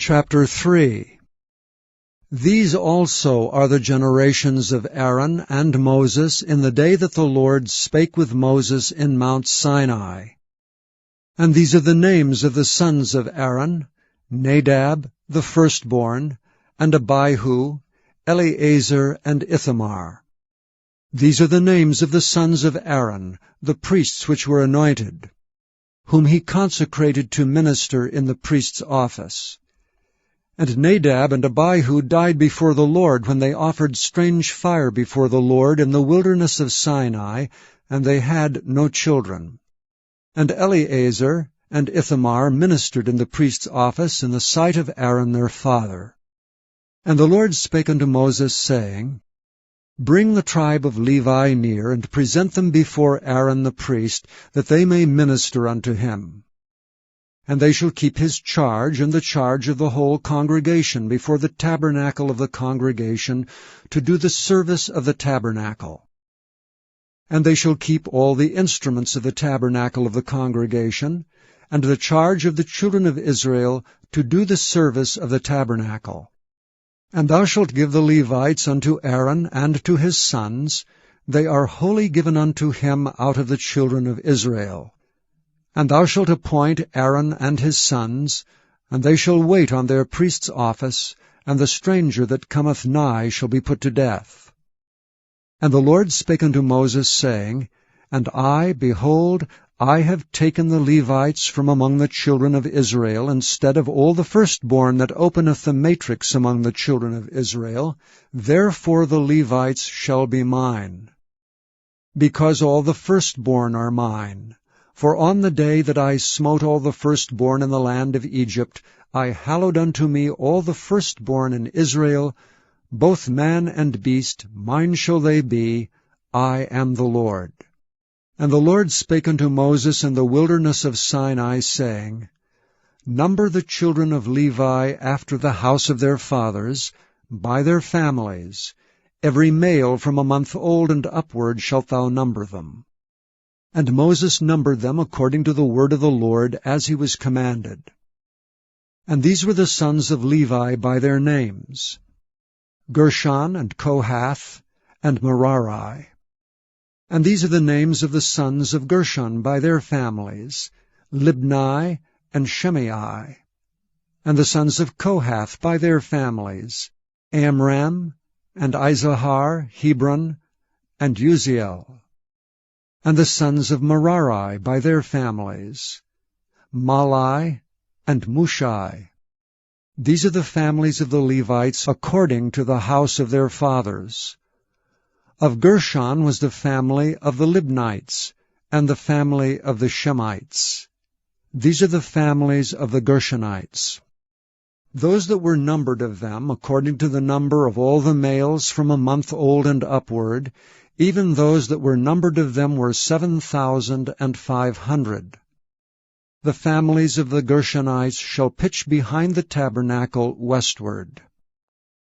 Chapter 3. These also are the generations of Aaron and Moses in the day that the Lord spake with Moses in Mount Sinai. And these are the names of the sons of Aaron: Nadab, the firstborn, and Abihu, Eleazar, and Ithamar. These are the names of the sons of Aaron, the priests which were anointed, whom he consecrated to minister in the priest's office. And Nadab and Abihu died before the Lord when they offered strange fire before the Lord in the wilderness of Sinai, and they had no children. And Eleazar and Ithamar ministered in the priest's office in the sight of Aaron their father. And the Lord spake unto Moses, saying, Bring the tribe of Levi near, and present them before Aaron the priest, that they may minister unto him. And they shall keep his charge and the charge of the whole congregation before the tabernacle of the congregation, to do the service of the tabernacle. And they shall keep all the instruments of the tabernacle of the congregation, and the charge of the children of Israel, to do the service of the tabernacle. And thou shalt give the Levites unto Aaron and to his sons; they are wholly given unto him out of the children of Israel. And thou shalt appoint Aaron and his sons, and they shall wait on their priest's office, and the stranger that cometh nigh shall be put to death. And the Lord spake unto Moses, saying, And I, behold, I have taken the Levites from among the children of Israel, instead of all the firstborn that openeth the matrix among the children of Israel. Therefore the Levites shall be mine, because all the firstborn are mine. For on the day that I smote all the firstborn in the land of Egypt, I hallowed unto me all the firstborn in Israel, both man and beast, mine shall they be. I am the Lord. And the Lord spake unto Moses in the wilderness of Sinai, saying, Number the children of Levi after the house of their fathers, by their families. Every male from a month old and upward shalt thou number them. And Moses numbered them according to the word of the Lord, as he was commanded. And these were the sons of Levi by their names: Gershon, and Kohath, and Merari. And these are the names of the sons of Gershon by their families: Libni, and Shimei. And the sons of Kohath by their families: Amram, and Izahar, Hebron, and Uziel. And the sons of Merari by their families: Mahli, and Mushai. These are the families of the Levites according to the house of their fathers. Of Gershon was the family of the Libnites, and the family of the Shemites. These are the families of the Gershonites. Those that were numbered of them, according to the number of all the males from a month old and upward, even those that were numbered of them were 7,500. The families of the Gershonites shall pitch behind the tabernacle westward.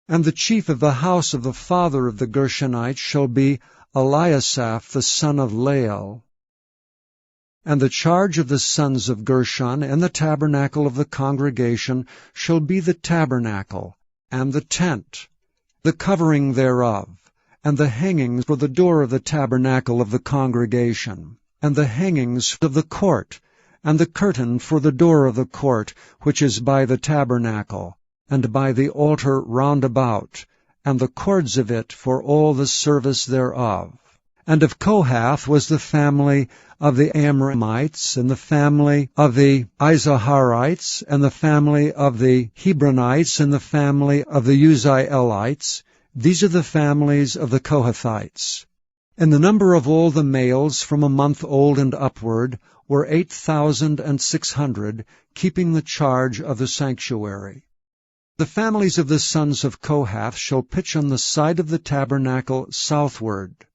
And the chief of the house of the father of the Gershonites shall be Eliasaph the son of Lael. And the charge of the sons of Gershon in the tabernacle of the congregation shall be the tabernacle, and the tent, the covering thereof, and the hangings for the door of the tabernacle of the congregation, and the hangings of the court, and the curtain for the door of the court, which is by the tabernacle, and by the altar round about, and the cords of it for all the service thereof. And of Kohath was the family of the Amramites, and the family of the Izaharites, and the family of the Hebronites, and the family of the Uzzielites. These are the families of the Kohathites. And the number of all the males from a month old and upward were 8,600, keeping the charge of the sanctuary. The families of the sons of Kohath shall pitch on the side of the tabernacle southward.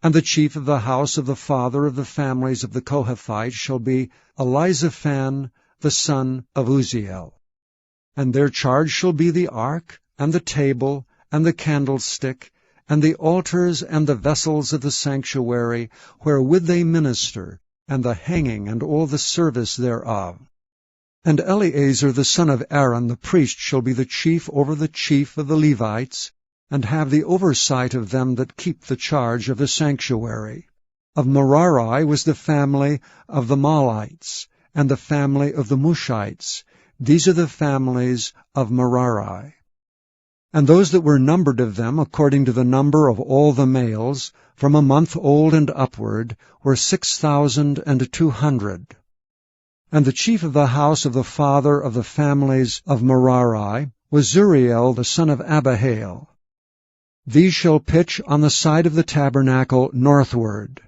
And the chief of the house of the father of the families of the Kohathites shall be Elizaphan the son of Uzziel. And their charge shall be the ark, and the table, and the candlestick, and the altars and the vessels of the sanctuary, wherewith they minister, and the hanging and all the service thereof. And Eleazar the son of Aaron the priest shall be the chief over the chief of the Levites, and have the oversight of them that keep the charge of the sanctuary. Of Merari was the family of the Mahlites, and the family of the Mushites. These are the families of Merari. And those that were numbered of them, according to the number of all the males, from a month old and upward, were 6,200. And the chief of the house of the father of the families of Merari was Zuriel the son of Abihail. These shall pitch on the side of the tabernacle northward.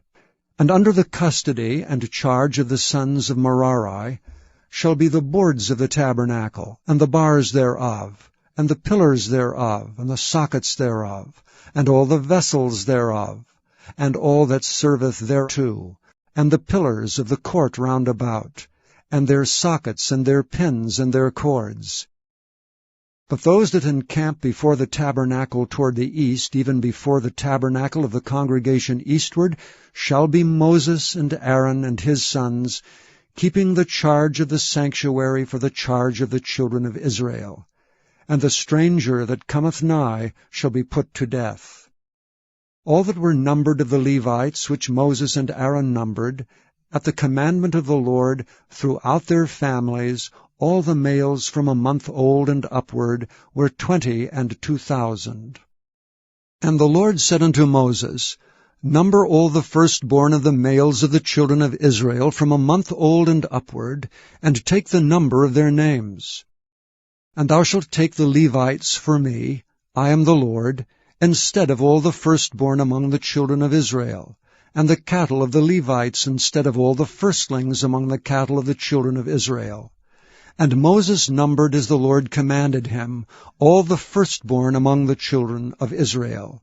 And under the custody and charge of the sons of Merari shall be the boards of the tabernacle, and the bars thereof, and the pillars thereof, and the sockets thereof, and all the vessels thereof, and all that serveth thereto, and the pillars of the court round about, and their sockets, and their pins, and their cords. But those that encamp before the tabernacle toward the east, even before the tabernacle of the congregation eastward, shall be Moses and Aaron and his sons, keeping the charge of the sanctuary for the charge of the children of Israel. And the stranger that cometh nigh shall be put to death. All that were numbered of the Levites, which Moses and Aaron numbered, at the commandment of the Lord, throughout their families, all the males from a month old and upward were 22,000. And the Lord said unto Moses, Number all the firstborn of the males of the children of Israel from a month old and upward, and take the number of their names. And thou shalt take the Levites for me, I am the Lord, instead of all the firstborn among the children of Israel, and the cattle of the Levites instead of all the firstlings among the cattle of the children of Israel. And Moses numbered as the Lord commanded him all the firstborn among the children of Israel.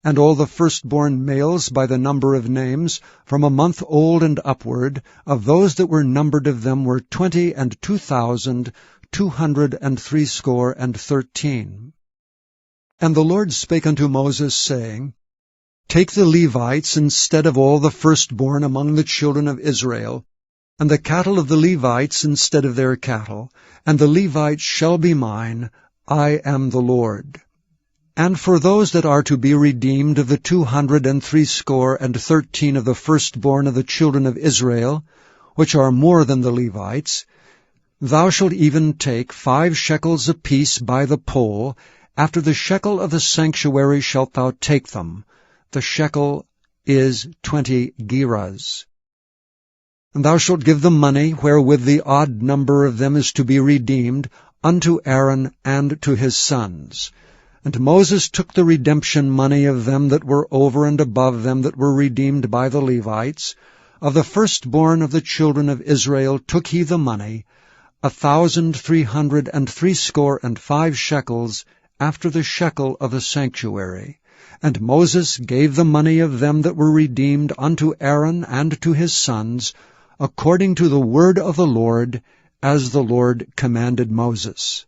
And all the firstborn males by the number of names, from a month old and upward, of those that were numbered of them were 22,213. And the Lord spake unto Moses, saying, Take the Levites instead of all the firstborn among the children of Israel, and the cattle of the Levites instead of their cattle, and the Levites shall be mine, I am the Lord. And for those that are to be redeemed of the 213 of the firstborn of the children of Israel, which are more than the Levites, thou shalt even take 5 shekels apiece by the poll, after the shekel of the sanctuary shalt thou take them. The shekel is 20 gerahs. And thou shalt give the money wherewith the odd number of them is to be redeemed unto Aaron and to his sons. And Moses took the redemption money of them that were over and above them that were redeemed by the Levites. Of the firstborn of the children of Israel took he the money, 1,365 shekels, after the shekel of the sanctuary. And Moses gave the money of them that were redeemed unto Aaron and to his sons, according to the word of the Lord, as the Lord commanded Moses.